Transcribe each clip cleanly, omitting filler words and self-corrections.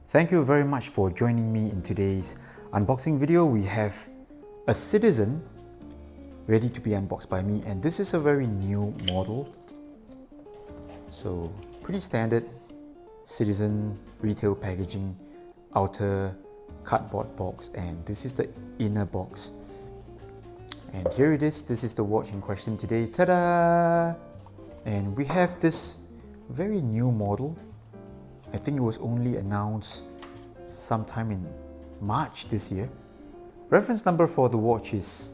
Thank you very much for joining me in today's unboxing video. We have a Citizen ready to be unboxed by me, and this is a very new model. So pretty standard Citizen retail packaging, outer cardboard box, and this is the inner box. And here it is. This is the watch in question today. Ta-da! And we have this very new model. I think it was only announced sometime in March this year. Reference number for the watch is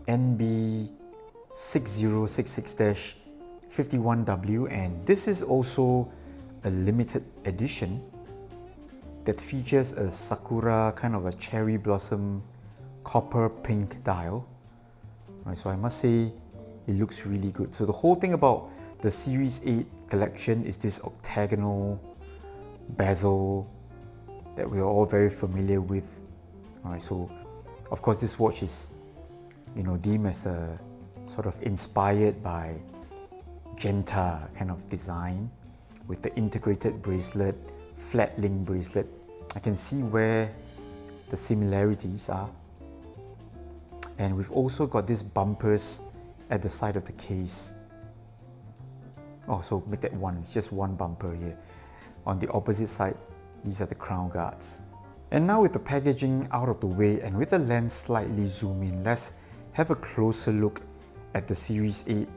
NB6066-51W, and this is also a limited edition that features a sakura, kind of a cherry blossom copper pink dial. Right, so I must say it looks really good. So the whole thing about the Series 8 collection is this octagonal bezel that we are all very familiar with. Alright, so of course this watch is, deemed as a sort of inspired by Genta kind of design with the integrated bracelet, flat link bracelet. I can see where the similarities are. And we've also got these bumpers at the side of the case. Oh, so make that one, it's just one bumper here. On the opposite side, these are the crown guards. And now with the packaging out of the way and with the lens slightly zoom in, let's have a closer look at the Series 8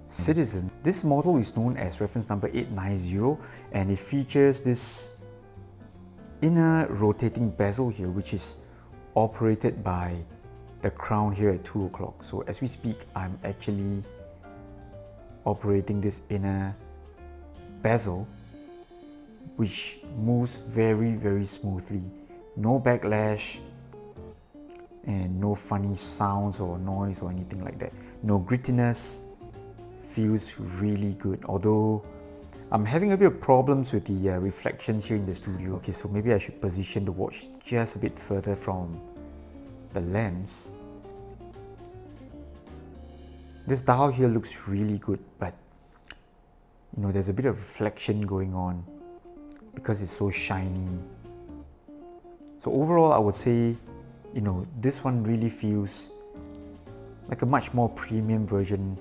Citizen. This model is known as reference number 890, and it features this inner rotating bezel here, which is operated by the crown here at 2 o'clock. So as we speak, I'm actually operating this inner bezel, which moves very, very smoothly. No backlash and no funny sounds or noise or anything like that. No grittiness. Feels really good, although I'm having a bit of problems with the reflections here in the studio. Okay, so maybe I should position the watch just a bit further from the lens. This dial here looks really good, but there's a bit of reflection going on because it's so shiny. So overall, I would say, this one really feels like a much more premium version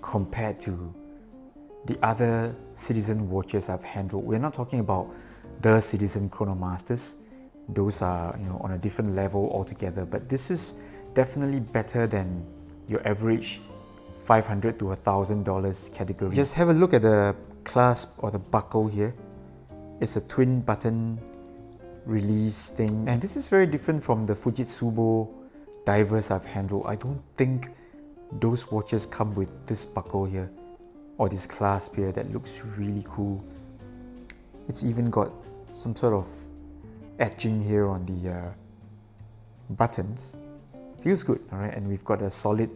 compared to the other Citizen watches I've handled. We're not talking about the Citizen Chronomasters. Those are, on a different level altogether, but this is definitely better than your average $500 to $1,000 category. Just have a look at the clasp or the buckle here. It's a twin button release thing, and this is very different from the Fujitsu divers I've handled. I don't think those watches come with this buckle here or this clasp here that looks really cool. It's even got some sort of etching here on the buttons. Feels good, alright, and we've got a solid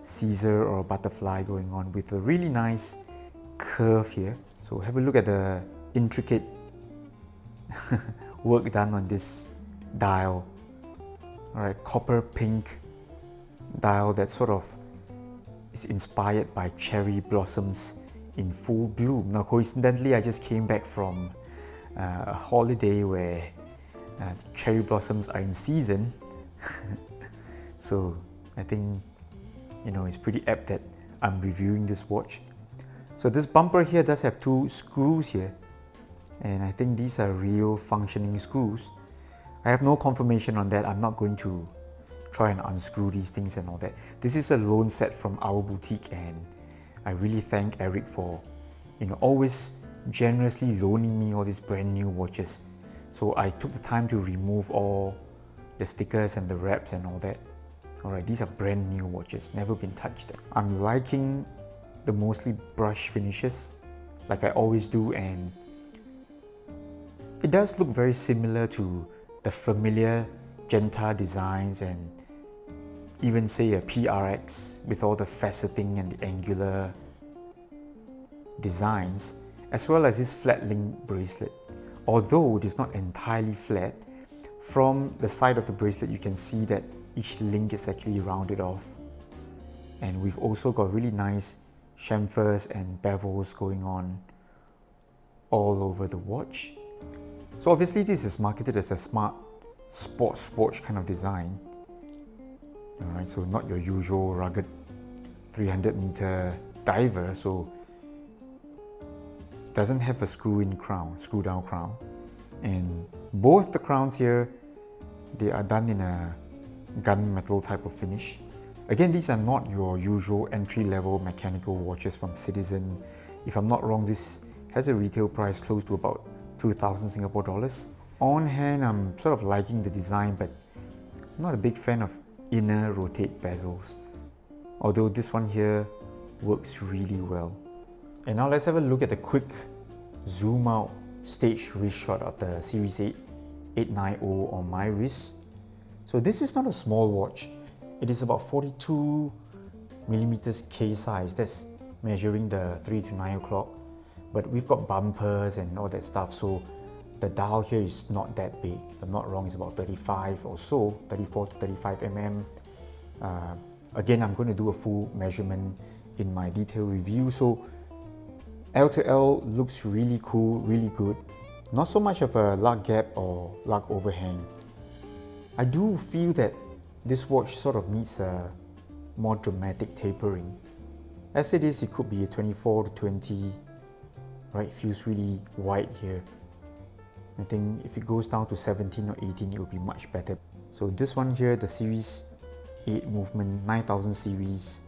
Caesar or butterfly going on with a really nice curve here. So have a look at the intricate work done on this dial. Alright, copper pink dial that sort of is inspired by cherry blossoms in full bloom. Now coincidentally, I just came back from a holiday where cherry blossoms are in season. So I think it's pretty apt that I'm reviewing this watch. So this bumper here does have 2 screws here, and I think these are real functioning screws. I have no confirmation on that. I'm not going to try and unscrew these things and all that. This is a loan set from our boutique, and I really thank Eric for always generously loaning me all these brand new watches. So I took the time to remove all the stickers and the wraps and all that. Alright, these are brand new watches, never been touched. I'm liking the mostly brush finishes, like I always do, and it does look very similar to the familiar Genta designs and even say a PRX with all the faceting and the angular designs, as well as this flat link bracelet. Although it is not entirely flat, from the side of the bracelet you can see that each link is actually rounded off. And we've also got really nice chamfers and bevels going on all over the watch. So obviously this is marketed as a smart sports watch kind of design. Alright, so not your usual rugged 300-meter diver, so doesn't have a screw-in crown, screw-down crown. And both the crowns here, they are done in a gunmetal type of finish. Again, these are not your usual entry-level mechanical watches from Citizen. If I'm not wrong, this has a retail price close to about 2,000 Singapore dollars. On hand, I'm sort of liking the design, but I'm not a big fan of inner rotate bezels. Although this one here works really well. And now let's have a look at the quick zoom out stage wrist shot of the Series 8 890 on my wrist. So this is not a small watch. It is about 42 millimeters K size. That's measuring the 3 to 9 o'clock. But we've got bumpers and all that stuff, so the dial here is not that big. If I'm not wrong, it's about 35 or so, 34 to 35 mm. Again, I'm going to do a full measurement in my detailed review. So L to L looks really cool, really good. Not so much of a lug gap or lug overhang. I do feel that this watch sort of needs a more dramatic tapering. As it is, it could be a 24 to 20, right? It feels really wide here. I think if it goes down to 17 or 18, it will be much better. So this one here, the Series 8 movement 9000 series,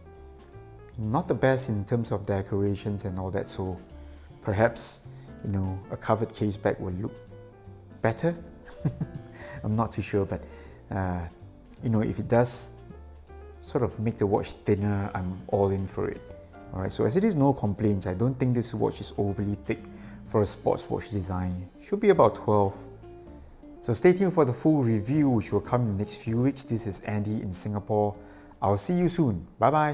not the best in terms of decorations and all that, so perhaps, you know, a covered case back will look better. I'm not too sure, but you know, if it does sort of make the watch thinner, I'm all in for it. Alright, so as it is, no complaints. I don't think this watch is overly thick for a sports watch design. Should be about 12. So stay tuned for the full review, which will come in the next few weeks. This is Andy in Singapore. I'll see you soon. Bye bye.